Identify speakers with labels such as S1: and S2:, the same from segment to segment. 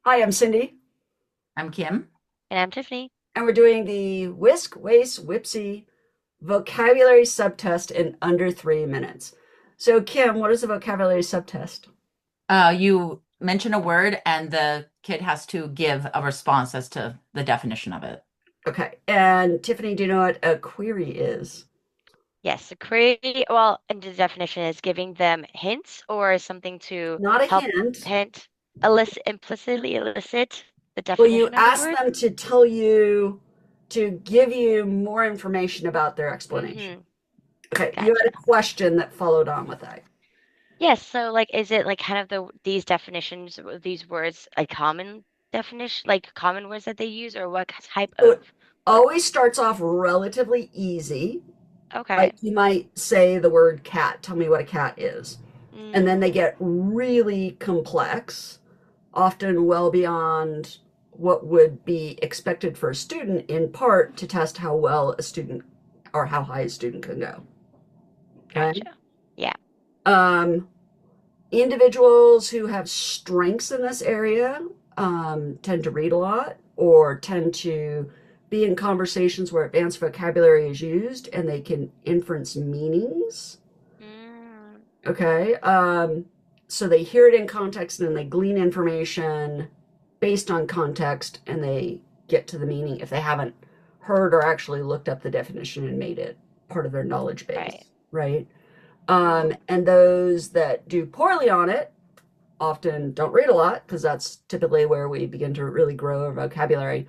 S1: Hi, I'm Cindy,
S2: I'm Kim.
S3: And I'm Tiffany.
S1: and we're doing the WISC WAIS WPPSI vocabulary subtest in under 3 minutes. So, Kim, what is a vocabulary subtest?
S2: You mention a word, and the kid has to give a response as to the definition of it.
S1: Okay, and Tiffany, do you know what a query is?
S3: Yes, a query, well, and the definition is giving them hints or something to
S1: Not a
S3: help
S1: hint.
S3: hint, implicitly elicit the
S1: Well, you
S3: definition of the
S1: ask
S3: word.
S1: them to tell you, to give you more information about their explanation.
S3: Mm-hmm.
S1: Okay, you had
S3: Gotcha.
S1: a question that followed on with that.
S3: Yes, so like is it like kind of these definitions, these words, a common definition, like common words that they use, or what type
S1: So it
S3: of word?
S1: always starts off relatively easy.
S3: Okay.
S1: Like you might say the word cat, tell me what a cat is. And then they
S3: Mm,
S1: get really complex, often well beyond what would be expected for a student, in part to test how well a student or how high a student can go. Okay.
S3: gotcha. Yeah.
S1: Um, Individuals who have strengths in this area tend to read a lot or tend to be in conversations where advanced vocabulary is used and they can inference meanings.
S3: Mm,
S1: Okay. So they hear it in context and then they glean information based on context and they get to the meaning if they haven't heard or actually looked up the definition and made it part of their knowledge
S3: right.
S1: base, right?
S3: Mm,
S1: And those that do poorly on it often don't read a lot because that's typically where we begin to really grow our vocabulary,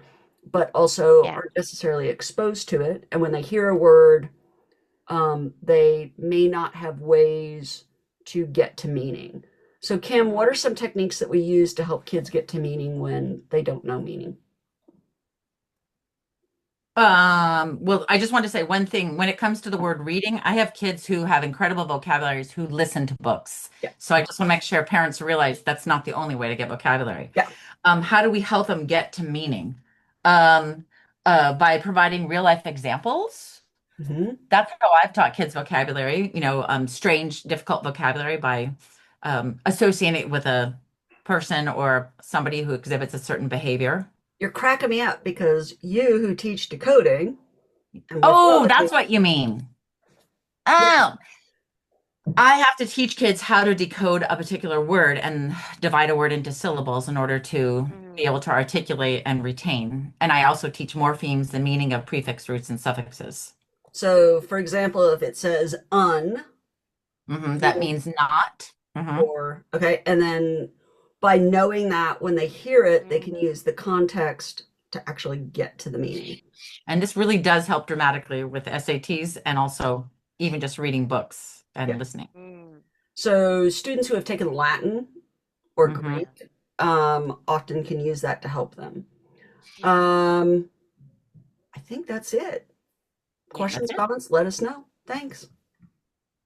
S1: but also
S3: yeah.
S1: aren't necessarily exposed to it. And when they hear a word, they may not have ways to get to meaning. So, Kim, what are
S3: Mm.
S1: some techniques that we use to help kids get to meaning when they don't know meaning?
S2: Well, I just want to say one thing. When it comes to the word reading, I have kids who have incredible vocabularies who listen to books.
S1: Yeah,
S2: So I just want to make sure parents realize that's not the only way to get vocabulary.
S1: yeah.
S2: How do we help them get to meaning? Um, by providing real life examples.
S1: Hmm.
S2: That's how I've taught kids vocabulary, strange, difficult vocabulary by associating it with a person or somebody who exhibits a certain behavior.
S1: You're cracking me up because you who teach decoding and
S2: Oh, that's
S1: morphology,
S2: what you mean.
S1: yeah,
S2: Oh, I have to teach kids how to decode a particular word and divide a word into syllables in order to be
S3: Mm.
S2: able to articulate and retain. And I also teach morphemes, the meaning of prefix roots and suffixes.
S1: so for example, if it says un
S2: That means not.
S1: or okay, and then by knowing that when they hear it, they can
S3: Mm.
S1: use the context to actually get to the meaning.
S2: And this really does help dramatically with SATs and also even just reading books
S1: Yeah.
S2: and listening.
S3: Mm.
S1: So students who have taken Latin or
S2: hmm
S1: Greek often can use that to help them.
S3: Mm.
S1: Um, I think that's it.
S3: Yeah.
S2: That's
S1: Questions,
S2: it.
S1: comments, let us know. Thanks.